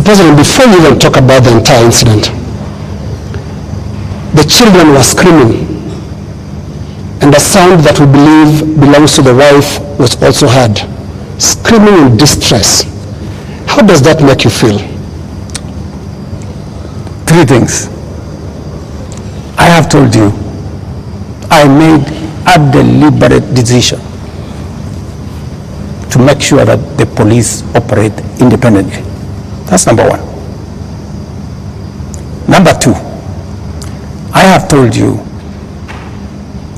President, before you even talk about the entire incident, the children were screaming, and the sound that we believe belongs to the wife was also heard, screaming in distress. How does that make you feel? Three things. I have told you, I made a deliberate decision to make sure that the police operate independently. That's number one. Number two, I have told you,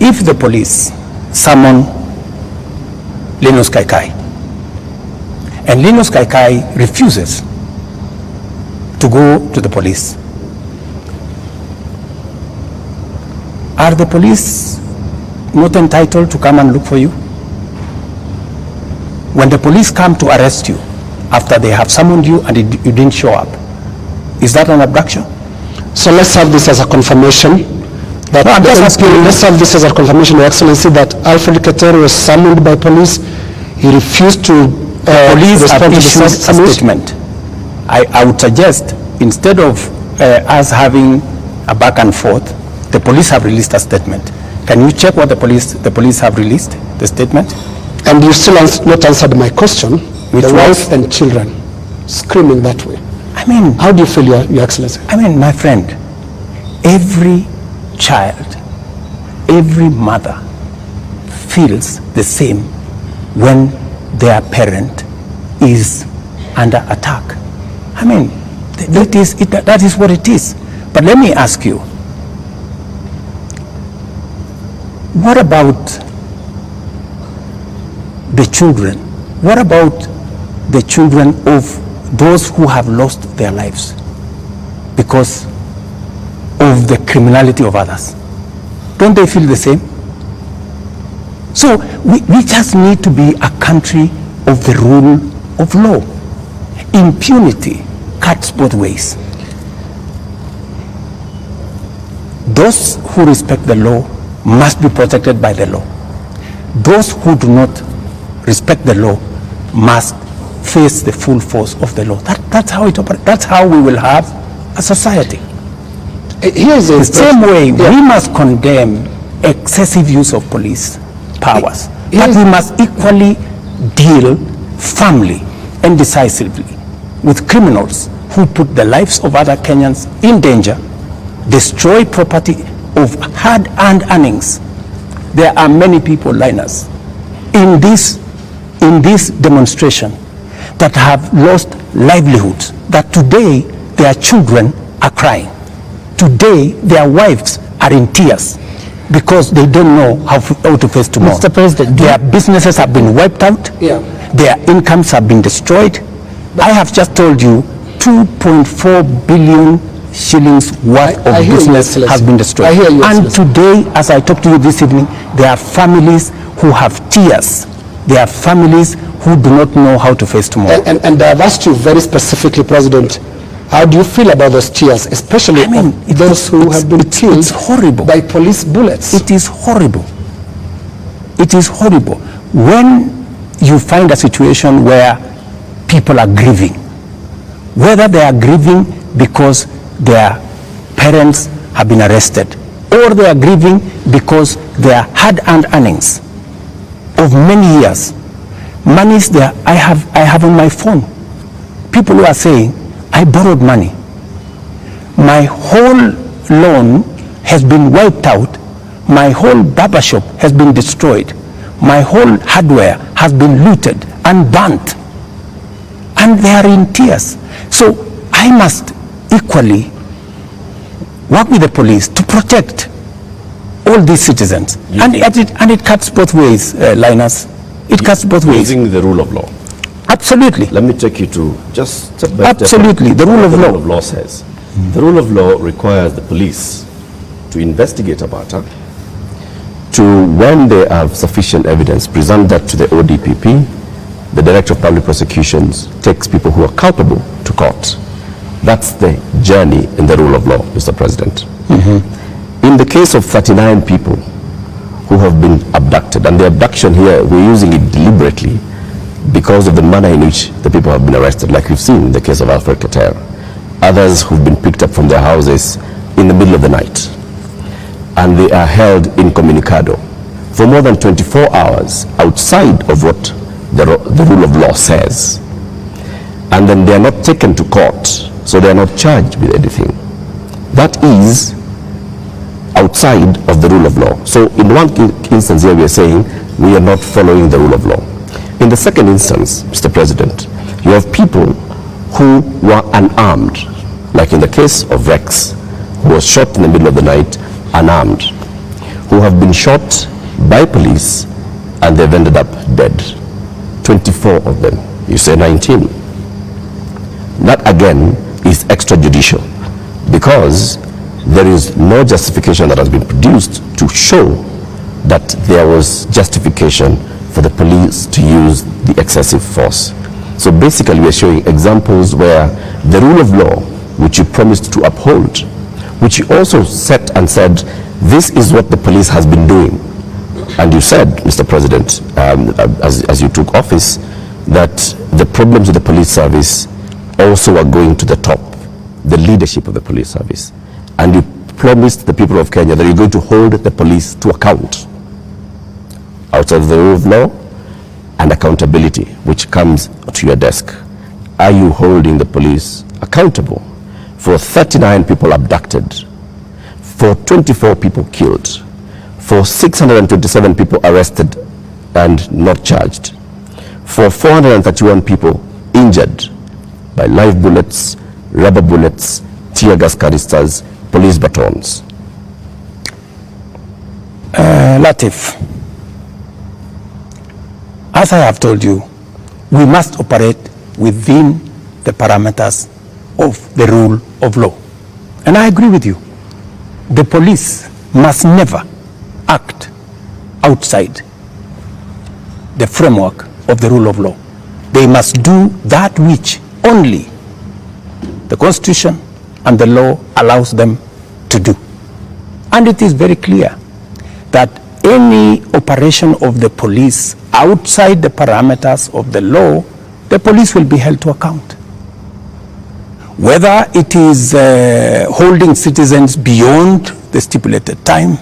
if the police summon Linus and Linus refuses to go to the police, are the police not entitled to come and look for you? When the police come to arrest you after they have summoned you and you didn't show up, is that an abduction? So let's have this as a confirmation that let's have this as a confirmation, Your Excellency, that Alfred Keter was summoned by police. He refused to police have issued a statement. I would suggest, instead of us having a back and forth, the police have released a statement. Can you check what the police have released, the statement? And you still not answered my question. With the wife and children screaming that way. I mean, how do you feel, Your Excellency? I mean, my friend, every child, every mother feels the same when their parent is under attack. I mean, that is what it is. But let me ask you, what about the children? What about the children of those who have lost their lives because of the criminality of others? Don't they feel the same? So we just need to be a country of the rule of law. Impunity cuts both ways. Those who respect the law must be protected by the law. Those who do not respect the law must face the full force of the law. That's how it operates. That's how we will have a society. Here's the same way we must condemn excessive use of police powers, but we must equally deal firmly and decisively with criminals who put the lives of other Kenyans in danger, destroy property of hard-earned earnings. There are many people, Linus, in this demonstration that have lost livelihoods, that today their children are crying. Today their wives are in tears because they don't know how to face tomorrow. Mr. President, their businesses have been wiped out, their incomes have been destroyed. I have just told you 2.4 billion shillings worth of business has been destroyed. And today, as I talk to you this evening, there are families who have tears. There are families who do not know how to face tomorrow. And I've asked you very specifically, President, how do you feel about those tears, especially those who have been killed by police bullets? It is horrible. It is horrible. When you find a situation where people are grieving, whether they are grieving because their parents have been arrested, or they are grieving because their hard-earned earnings of many years, monies there, I have on my phone, people who are saying, I borrowed money, my whole loan has been wiped out, my whole barber shop has been destroyed, my whole hardware has been looted and burnt, and they are in tears. So I must equally work with the police to protect all these citizens. And it cuts both ways, Linus. It cuts both ways. Using the rule of law. Absolutely. Let me take you to just absolutely the rule of law. The rule of law says the rule of law requires the police to investigate a matter, to, when they have sufficient evidence, present that to the ODPP. The Director of Public Prosecutions takes people who are culpable to court. That's the journey in the rule of law, Mr. President. In the case of 39 people who have been abducted, and the abduction here, we're using it deliberately, because of the manner in which the people have been arrested, like we've seen in the case of Alfred Keter. Others who've been picked up from their houses in the middle of the night, and they are held incommunicado for more than 24 hours outside of what the rule of law says. And then they are not taken to court, so they are not charged with anything. That is outside of the rule of law. So in one instance here we are saying we are not following the rule of law. In the second instance, Mr. President, you have people who were unarmed, like in the case of Rex, who was shot in the middle of the night, unarmed, who have been shot by police and they've ended up dead. 24 of them. You say 19. That again is extrajudicial, because there is no justification that has been produced to show that there was justification for the police to use the excessive force. So basically we are showing examples where the rule of law, which you promised to uphold, which you also set and said, this is what the police has been doing. And you said, Mr. President, as you took office, that the problems with the police service also are going to the top, the leadership of the police service. And you promised the people of Kenya that you're going to hold the police to account outside of the rule of law and accountability, which comes to your desk. Are you holding the police accountable for 39 people abducted, for 24 people killed, for 627 people arrested and not charged, for 431 people injured by live bullets, rubber bullets, tear gas canisters, police batons? Latif, as I have told you, we must operate within the parameters of the rule of law. And I agree with you. The police must never act outside the framework of the rule of law. They must do that which only the Constitution and the law allows them to do. And it is very clear that any operation of the police outside the parameters of the law, the police will be held to account. Whether it is holding citizens beyond the stipulated time,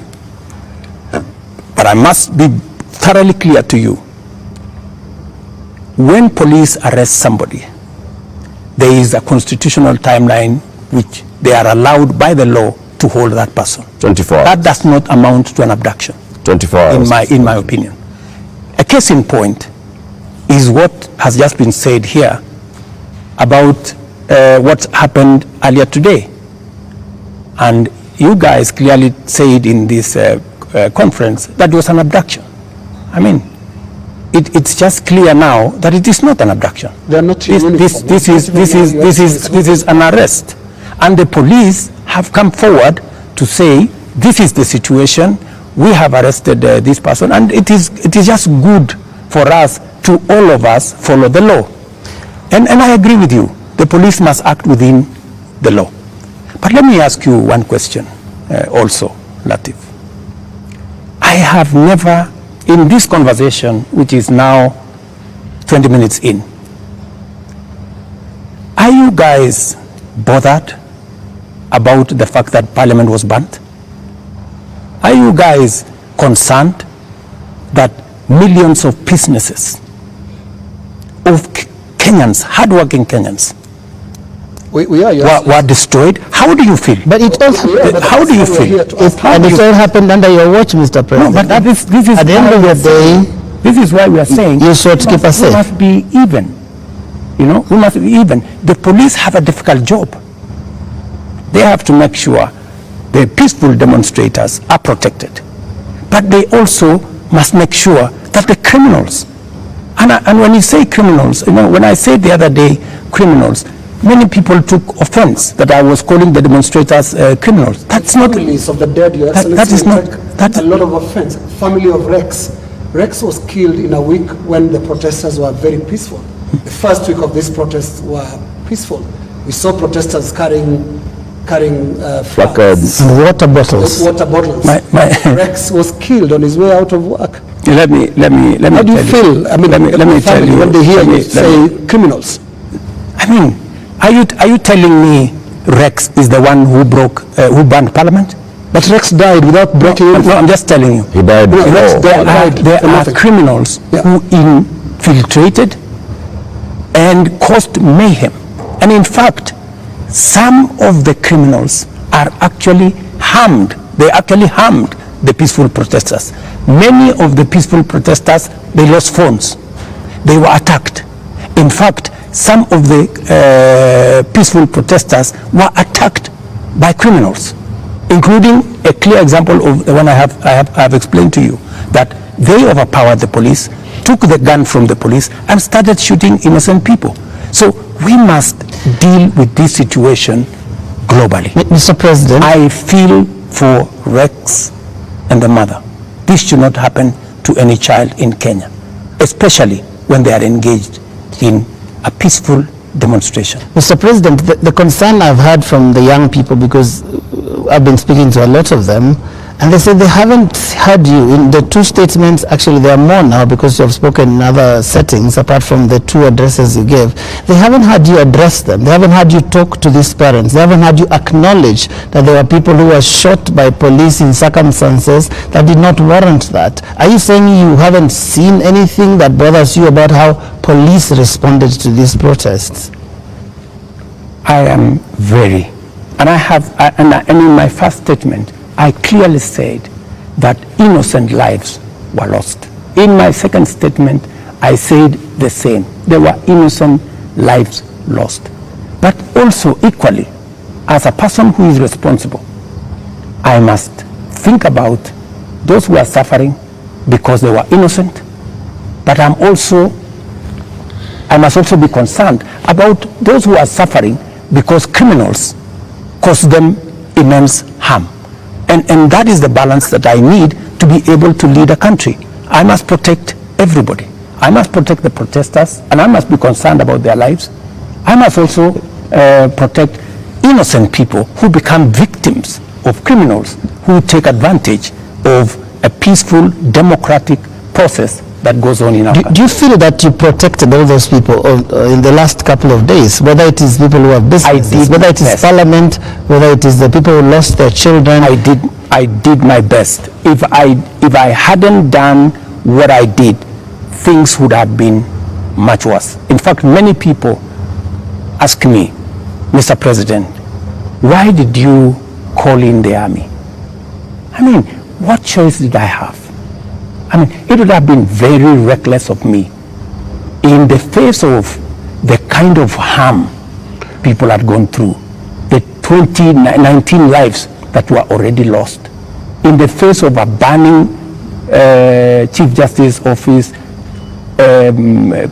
but I must be thoroughly clear to you. When police arrest somebody, there is a constitutional timeline which they are allowed by the law to hold that person. 24 hours. That does not amount to an abduction. 24 hours. In my opinion. A case in point is what has just been said here about what happened earlier today. And you guys clearly said in this conference that it was an abduction. I mean, it's just clear now that it is not an abduction. They are not this is an arrest. And the police have come forward to say, this is the situation, we have arrested this person, and it is just good for us to all of us follow the law. And I agree with you, the police must act within the law. But let me ask you one question also, Latif. I have never, in this conversation, which is now 20 minutes in, are you guys bothered about the fact that Parliament was burnt? Are you guys concerned that millions of businesses of Kenyans, hardworking Kenyans, were destroyed? How do you feel? But it all happened. How do you feel? And it all happened under your watch, Mr. President. No, but this is at the end of the day, this is why we are saying you should keep us safe. We must be even. You know, we must be even. The police have a difficult job. They have to make sure the peaceful demonstrators are protected, but they also must make sure that the criminals, and when you say criminals, you know, when I said the other day criminals, many people took offense that I was calling the demonstrators criminals. That's not. Families of the dead, Your Excellency, that is not. That's a lot of offense. Family of Rex. Rex was killed in a week when the protesters were very peaceful. The first week of these protests were peaceful. We saw protesters carrying placards and water bottles. Rex was killed on his way out of work. Let me How do you feel? I mean, let me tell you. When they hear you say criminals. I mean, are you telling me Rex is the one who banned Parliament? But Rex died without breaking in. No, I'm just telling you. He died before. There are criminals who infiltrated and caused mayhem. And in fact, some of the criminals are actually harmed. They actually harmed the peaceful protesters. Many of the peaceful protesters, they lost phones. They were attacked. In fact, some of the peaceful protesters were attacked by criminals, including a clear example of the one I have explained to you, that they overpowered the police, took the gun from the police, and started shooting innocent people. So we must deal with this situation globally. Mr. President, I feel for Rex and the mother. This should not happen to any child in Kenya, especially when they are engaged in a peaceful demonstration. Mr. President, the concern I've heard from the young people, because I've been speaking to a lot of them, and they said they haven't heard you in the two statements. Actually, there are more now because you have spoken in other settings apart from the two addresses you gave. They haven't heard you address them. They haven't heard you talk to these parents. They haven't heard you acknowledge that there were people who were shot by police in circumstances that did not warrant that. Are you saying you haven't seen anything that bothers you about how police responded to these protests? I am very, and and in my first statement, I clearly said that innocent lives were lost. In my second statement, I said the same. There were innocent lives lost. But also equally, as a person who is responsible, I must think about those who are suffering because they were innocent. But I must also be concerned about those who are suffering because criminals caused them immense harm. And that is the balance that I need to be able to lead a country. I must protect everybody. I must protect the protesters, and I must be concerned about their lives. I must also protect innocent people who become victims of criminals who take advantage of a peaceful, democratic process that goes on in our country. Do you feel that you protected all those people in the last couple of days, whether it is people who have businesses, whether it is Parliament, whether it is the people who lost their children? I did my best. If I hadn't done what I did, things would have been much worse. In fact, many people ask me, Mr. President, why did you call in the army? I mean, what choice did I have? I mean, it would have been very reckless of me in the face of the kind of harm people had gone through, the 19 lives that were already lost, in the face of a banning Chief Justice Office,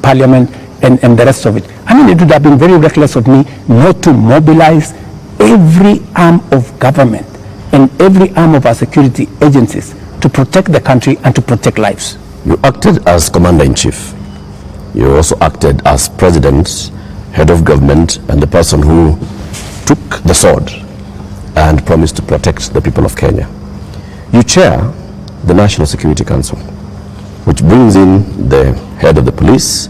Parliament, and the rest of it. I mean, it would have been very reckless of me not to mobilize every arm of government and every arm of our security agencies to protect the country and to protect lives. You acted as Commander-in-Chief. You also acted as President, Head of Government, and the person who took the sword and promised to protect the people of Kenya. You chair the National Security Council, which brings in the head of the police,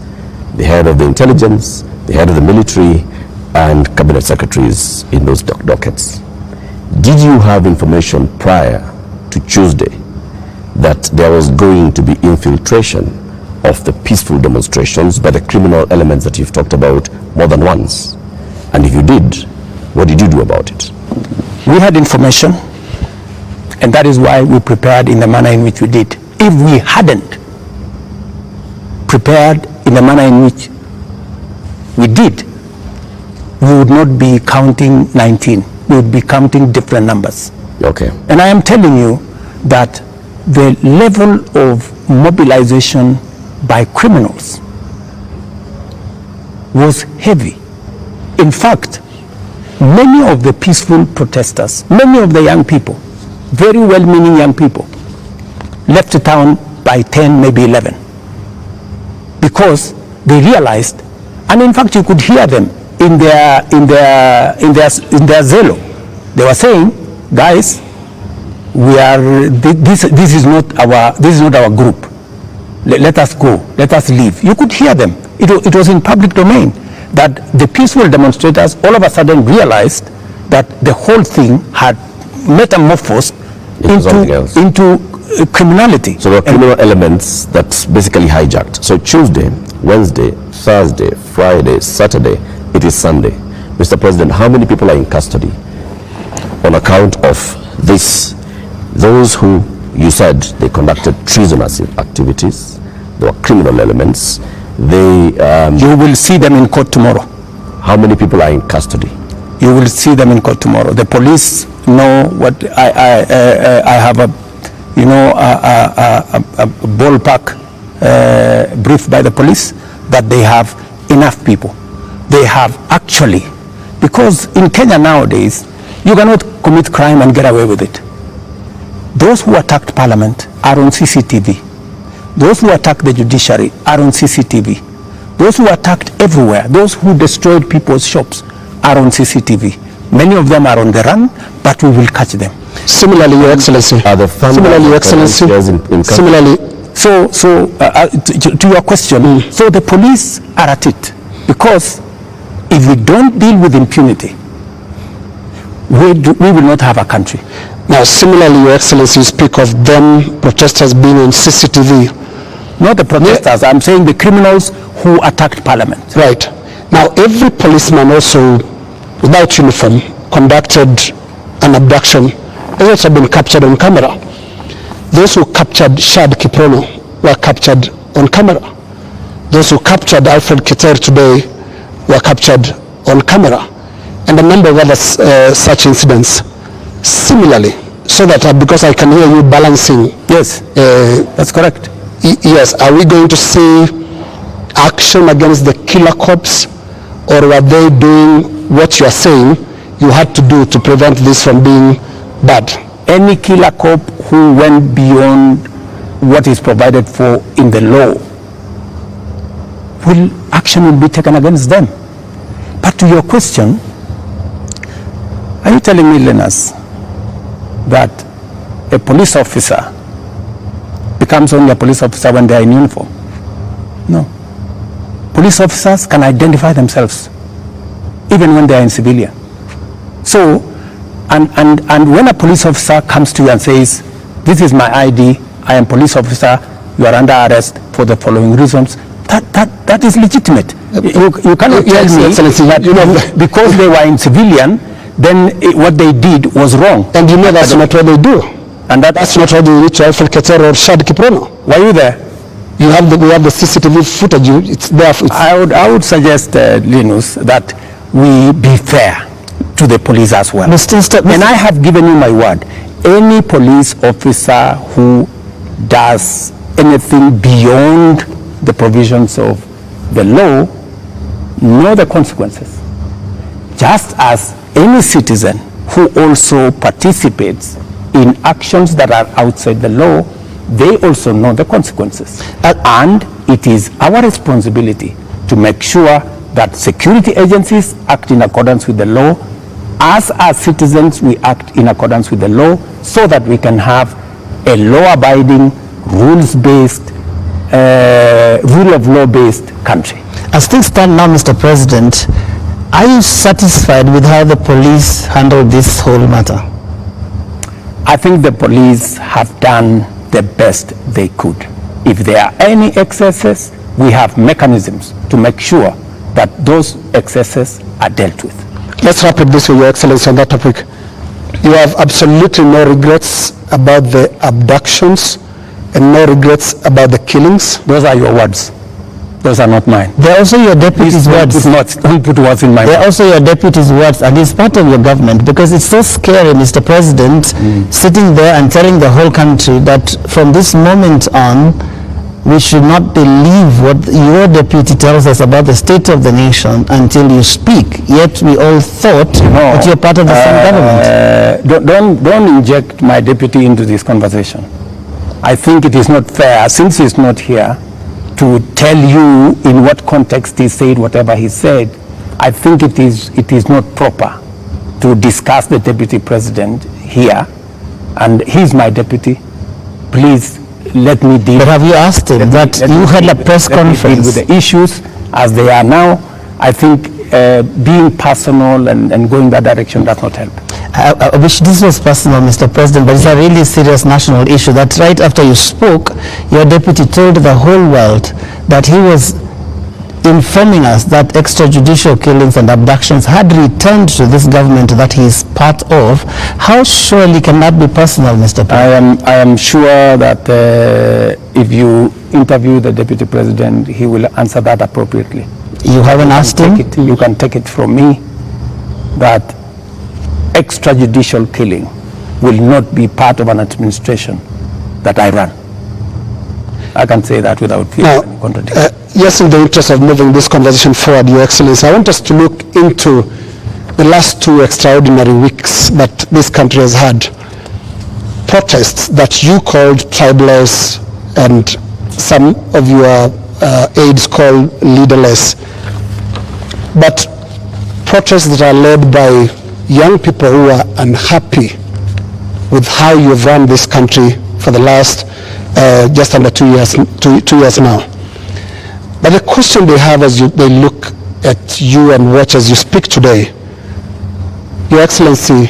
the head of the intelligence, the head of the military, and cabinet secretaries in those dockets. Did you have information prior to Tuesday that there was going to be infiltration of the peaceful demonstrations by the criminal elements that you've talked about more than once? And if you did, what did you do about it? We had information, and that is why we prepared in the manner in which we did. If we hadn't prepared in the manner in which we did, we would not be counting 19. We would be counting different numbers. Okay. And I am telling you that the level of mobilization by criminals was heavy. In fact, many of the peaceful protesters, many of the young people, very well-meaning young people, left the town by 10, maybe 11, because they realized, and in fact you could hear them in their zelo. They were saying, guys, this is not our group. let us go, let us leave. You could hear them. It was in public domain that the peaceful demonstrators all of a sudden realized that the whole thing had metamorphosed into criminality. So there were criminal elements that basically hijacked. So Tuesday, Wednesday, Thursday, Friday, Saturday, it is Sunday. Mr. President, how many people are in custody on account of this? Those who you said they conducted treasonous activities, there were criminal elements. You will see them in court tomorrow. How many people are in custody? You will see them in court tomorrow. The police know what I have a ballpark brief by the police that they have enough people. They have actually, because in Kenya nowadays, you cannot commit crime and get away with it. Those who attacked Parliament are on CCTV. Those who attacked the judiciary are on CCTV. Those who attacked everywhere, those who destroyed people's shops are on CCTV. Many of them are on the run, but we will catch them. Similarly, Your Excellency. Similarly, Your Excellency. Similarly. To your question, so the police are at it, because if we don't deal with impunity, we will not have a country. Now, similarly, Your Excellency, you speak of them, protesters being on CCTV. Not the protesters, I'm saying the criminals who attacked Parliament. Right. Now, every policeman also, without uniform, conducted an abduction. Has also been captured on camera. Those who captured Shad Kiprono were captured on camera. Those who captured Alfred Keter today were captured on camera. And a number of other such incidents. Similarly, so that because I can hear you balancing. Yes, that's correct. Yes, are we going to see action against the killer cops, or were they doing what you are saying you had to do to prevent this from being bad? Any killer cop who went beyond what is provided for in the law, action will be taken against them. But to your question, are you telling me, Linus, that a police officer becomes only a police officer when they are in uniform? No. Police officers can identify themselves even when they are in civilian. So, and when a police officer comes to you and says, this is my ID, I am police officer, you are under arrest for the following reasons, that is legitimate. You cannot tell me that because they were in civilian, then what they did was wrong. And you know that's not what they do. And that's not what they did to Alfred Keter or Shad Kiprono. Were you there? We have the CCTV footage. It's there. I would suggest, Linus, that we be fair to the police as well. And I have given you my word. Any police officer who does anything beyond the provisions of the law know the consequences. Just as any citizen who also participates in actions that are outside the law, they also know the consequences. And it is our responsibility to make sure that security agencies act in accordance with the law. As citizens, we act in accordance with the law so that we can have a law-abiding, rules-based, rule of law-based country. As things stand now, Mr. President, are you satisfied with how the police handled this whole matter? I think the police have done the best they could. If there are any excesses, we have mechanisms to make sure that those excesses are dealt with. Let's wrap up this with Your Excellency on that topic. You have absolutely no regrets about the abductions and no regrets about the killings? Those are your words. Those are not mine. They're also your deputy's words. Don't put words in my mouth. They're also your deputy's words, and it's part of your government, because it's so scary, Mr. President, sitting there and telling the whole country that from this moment on, we should not believe what your deputy tells us about the state of the nation until you speak. Yet we all thought that you're part of the same government. Don't inject my deputy into this conversation. I think it is not fair, since he's not here, to tell you in what context he said whatever he said. I think it is not proper to discuss the deputy president here, and he's my deputy. Please let me deal. But have you asked him that you had a press conference with the issues as they are now? I think being personal and going that direction does not help. I wish this was personal, Mr. President, but it's a really serious national issue that right after you spoke, your deputy told the whole world that he was informing us that extrajudicial killings and abductions had returned to this government that he is part of. How surely can that be personal, Mr. President? I am sure that if you interview the deputy president, he will answer that appropriately. You haven't asked him? You can take it from me that extrajudicial killing will not be part of an administration that I run. I can say that without fear of contradiction. Yes, in the interest of moving this conversation forward, Your Excellency, I want us to look into the last 2 extraordinary weeks that this country has had. Protests that you called tribeless and some of your aides called leaderless. But protests that are led by young people who are unhappy with how you've run this country for the last just under 2 years now. But the question they have as they look at you and watch as you speak today, Your Excellency,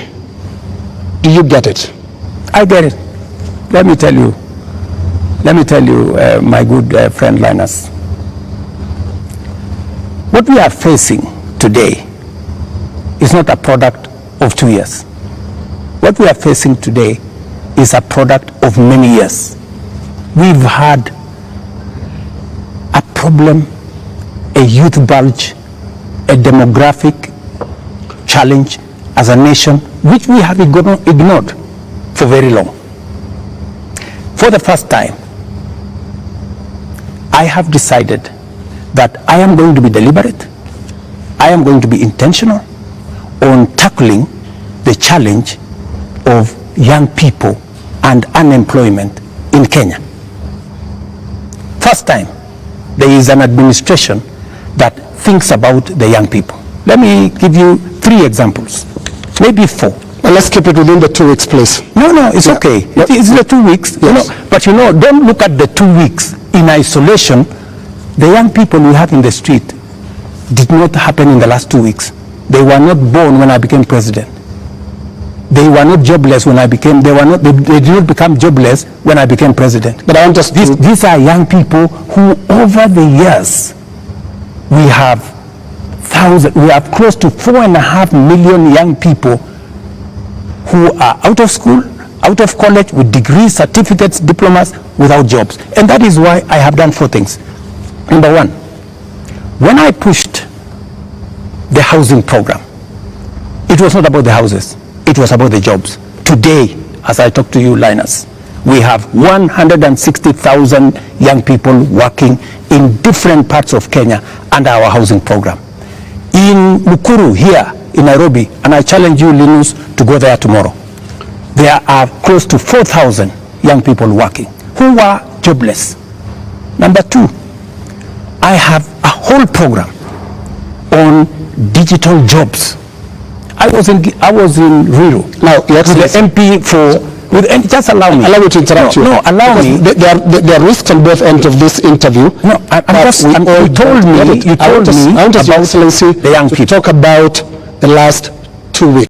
do you get it? I get it. Let me tell you, my good friend Linus. What we are facing today is not a product of 2 years. What we are facing today is a product of many years. We've had a problem, a youth bulge, a demographic challenge as a nation, which we have ignored for very long. For the first time, I have decided that I am going to be deliberate, I am going to be intentional on tackling the challenge of young people and unemployment in Kenya. First time, there is an administration that thinks about the young people. Let me give you 3 examples, maybe 4. Well, let's keep it within the 2 weeks, please. No, it's okay. Yep. It's the 2 weeks. Yes. But don't look at the 2 weeks in isolation. The young people we have in the street did not happen in the last 2 weeks. They were not born when I became president. They were not jobless when I became, they did not become jobless when I became president. But I want us to... These are young people who over the years, we have close to 4.5 million young people who are out of school, out of college, with degrees, certificates, diplomas, without jobs. And that is why I have done 4 things. Number 1, when I pushed the housing program, it was not about the houses, it was about the jobs. Today, as I talk to you, Linus, we have 160,000 young people working in different parts of Kenya under our housing program. In Mukuru here in Nairobi, and I challenge you, Linus, to go there tomorrow, there are close to 4,000 young people working who are jobless. Number 2, I have a whole program on digital jobs. I was in Ruto. Now, the MP just allow me. Allow me to interrupt you. No, allow me. There are risks on both ends of this interview. No, you told me I want Your Excellency the young people. to talk about the last 2 weeks.